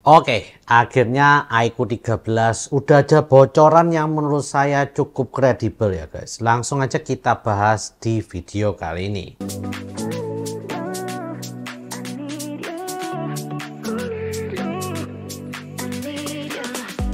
Oke, akhirnya iQOO 13 udah ada bocoran yang menurut saya cukup kredibel ya guys. Langsung aja kita bahas di video kali ini.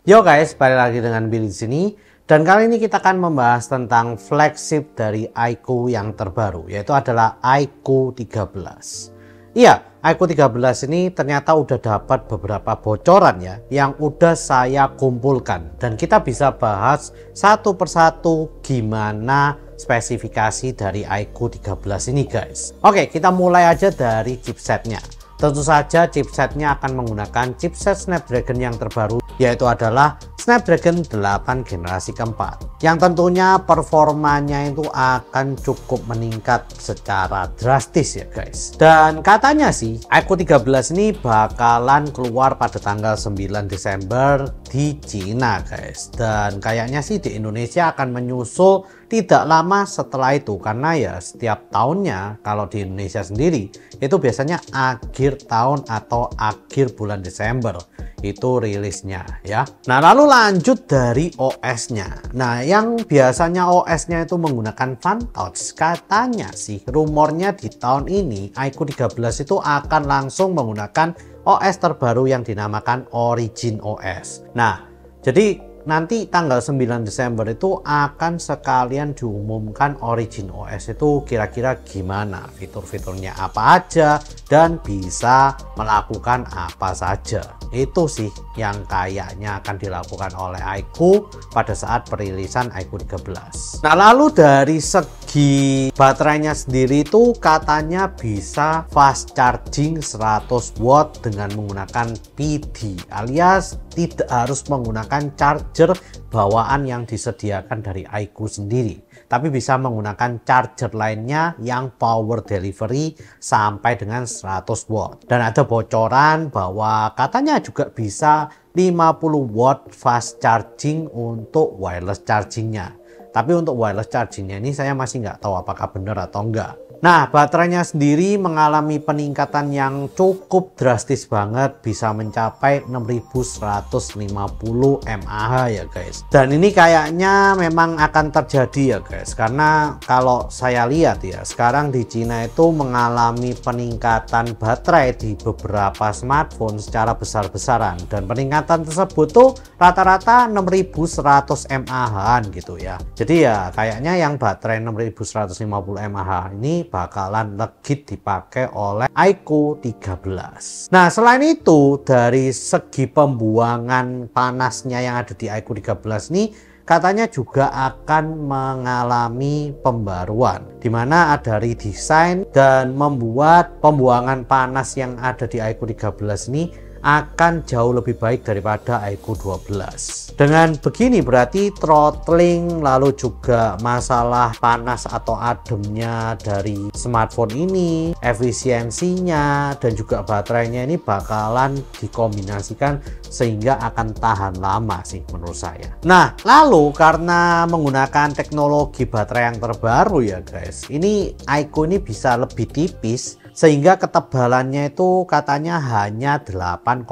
Yo guys, balik lagi dengan Billy di sini. Dan kali ini kita akan membahas tentang flagship dari iQOO yang terbaru, yaitu adalah iQOO 13. Iya, iQOO 13 ini ternyata udah dapat beberapa bocoran ya, yang udah saya kumpulkan. Dan kita bisa bahas satu persatu gimana spesifikasi dari iQOO 13 ini guys. Oke, kita mulai aja dari chipsetnya. Tentu saja chipsetnya akan menggunakan chipset Snapdragon yang terbaru, yaitu adalah Snapdragon 8 generasi keempat, yang tentunya performanya itu akan cukup meningkat secara drastis ya guys. Dan katanya sih iQOO 13 ini bakalan keluar pada tanggal 9 Desember di Cina guys, dan kayaknya sih di Indonesia akan menyusul tidak lama setelah itu, karena ya setiap tahunnya kalau di Indonesia sendiri itu biasanya akhir tahun atau akhir bulan Desember itu rilisnya ya. Nah, lalu lanjut dari OS-nya. Nah, yang biasanya OS-nya itu menggunakan Fantouch, katanya sih rumornya di tahun ini iQOO 13 itu akan langsung menggunakan OS terbaru yang dinamakan Origin OS. Nah, jadi nanti tanggal 9 Desember itu akan sekalian diumumkan Origin OS itu kira-kira gimana, fitur-fiturnya apa aja, dan bisa melakukan apa saja. Itu sih yang kayaknya akan dilakukan oleh iQOO pada saat perilisan iQOO 13. Nah, lalu dari segi baterainya sendiri itu katanya bisa fast charging 100 watt dengan menggunakan PD, alias tidak harus menggunakan charger bawaan yang disediakan dari iQOO sendiri, tapi bisa menggunakan charger lainnya yang power delivery sampai dengan 100 watt. Dan ada bocoran bahwa katanya juga bisa 50 watt fast charging untuk wireless chargingnya. Tapi untuk wireless chargingnya ini saya masih nggak tahu apakah benar atau enggak. Nah, baterainya sendiri mengalami peningkatan yang cukup drastis banget, bisa mencapai 6150 mAh ya guys. Dan ini kayaknya memang akan terjadi ya guys, karena kalau saya lihat ya, sekarang di Cina itu mengalami peningkatan baterai di beberapa smartphone secara besar-besaran, dan peningkatan tersebut tuh rata-rata 6100 mAh gitu ya. Jadi ya kayaknya yang baterai 6150 mAh ini bakalan legit dipakai oleh iQOO 13. Nah, selain itu dari segi pembuangan panasnya yang ada di iQOO 13 ini katanya juga akan mengalami pembaruan, dimana ada redesign dan membuat pembuangan panas yang ada di iQOO 13 ini akan jauh lebih baik daripada iQOO 12. Dengan begini berarti throttling, lalu juga masalah panas atau ademnya dari smartphone ini, efisiensinya, dan juga baterainya ini bakalan dikombinasikan sehingga akan tahan lama sih menurut saya. Nah, lalu karena menggunakan teknologi baterai yang terbaru ya guys, ini iQOO ini bisa lebih tipis, sehingga ketebalannya itu katanya hanya 8,1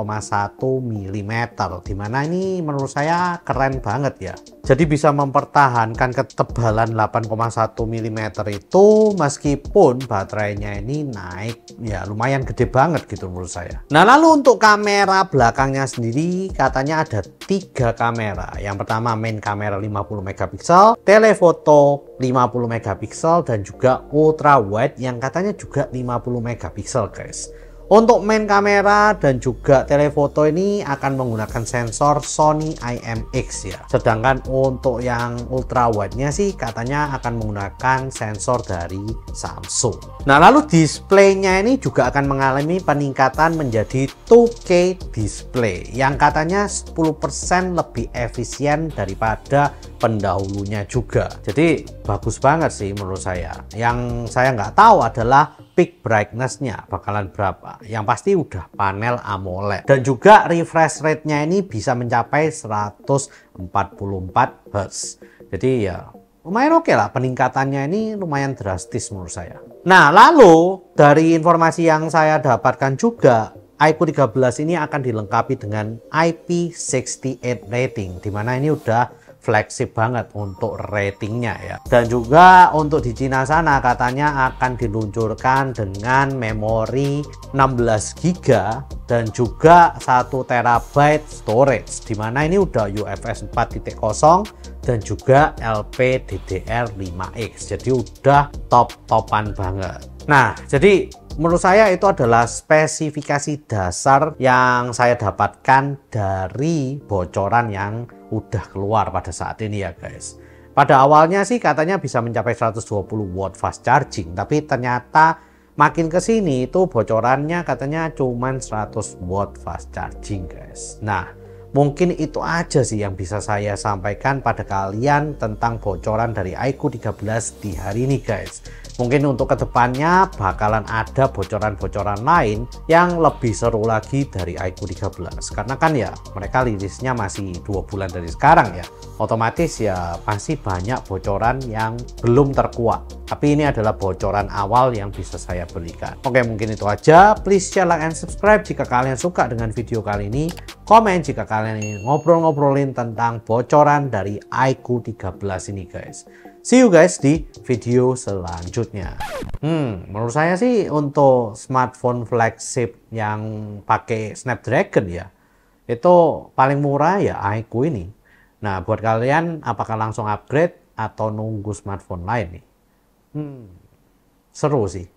mm, dimana ini menurut saya keren banget ya. Jadi bisa mempertahankan ketebalan 8,1 mm itu meskipun baterainya ini naik ya lumayan gede banget gitu menurut saya. Nah, lalu untuk kamera belakangnya sendiri katanya ada 3 kamera. Yang pertama main kamera 50 megapiksel, telefoto 50 megapiksel, dan juga ultra wide yang katanya juga 50 megapiksel guys. Untuk main kamera dan juga telefoto ini akan menggunakan sensor Sony IMX ya. Sedangkan untuk yang ultra wide-nya sih katanya akan menggunakan sensor dari Samsung. Nah, lalu displaynya ini juga akan mengalami peningkatan menjadi 2K display yang katanya 10% lebih efisien daripada pendahulunya juga. Jadi bagus banget sih menurut saya. Yang saya nggak tahu adalah peak brightness-nya bakalan berapa. Yang pasti udah panel AMOLED, dan juga refresh rate-nya ini bisa mencapai 144 Hz. Jadi ya lumayan oke lah, peningkatannya ini lumayan drastis menurut saya. Nah, lalu dari informasi yang saya dapatkan juga, iQOO 13 ini akan dilengkapi dengan IP68 rating, dimana ini udah flagship banget untuk ratingnya ya. Dan juga untuk di Cina sana katanya akan diluncurkan dengan memori 16 GB dan juga 1 TB storage, dimana ini udah UFS 4.0 dan juga LPDDR5X, jadi udah top-topan banget. Nah, jadi menurut saya itu adalah spesifikasi dasar yang saya dapatkan dari bocoran yang udah keluar pada saat ini ya guys. Pada awalnya sih katanya bisa mencapai 120 watt fast charging, tapi ternyata makin ke sini itu bocorannya katanya cuman 100 watt fast charging guys. Nah, mungkin itu aja sih yang bisa saya sampaikan pada kalian tentang bocoran dari iQOO 13 di hari ini guys. Mungkin untuk kedepannya bakalan ada bocoran-bocoran lain yang lebih seru lagi dari iQOO 13. Karena kan ya mereka rilisnya masih 2 bulan dari sekarang ya. Otomatis ya pasti banyak bocoran yang belum terkuak. Tapi ini adalah bocoran awal yang bisa saya berikan. Oke, mungkin itu aja. Please share, like, and subscribe jika kalian suka dengan video kali ini. Komen jika kalian ingin ngobrol-ngobrolin tentang bocoran dari iQOO 13 ini guys. See you guys di video selanjutnya. Menurut saya sih untuk smartphone flagship yang pakai Snapdragon ya, itu paling murah ya iQOO ini. Nah, buat kalian apakah langsung upgrade atau nunggu smartphone lain nih? Seru sih.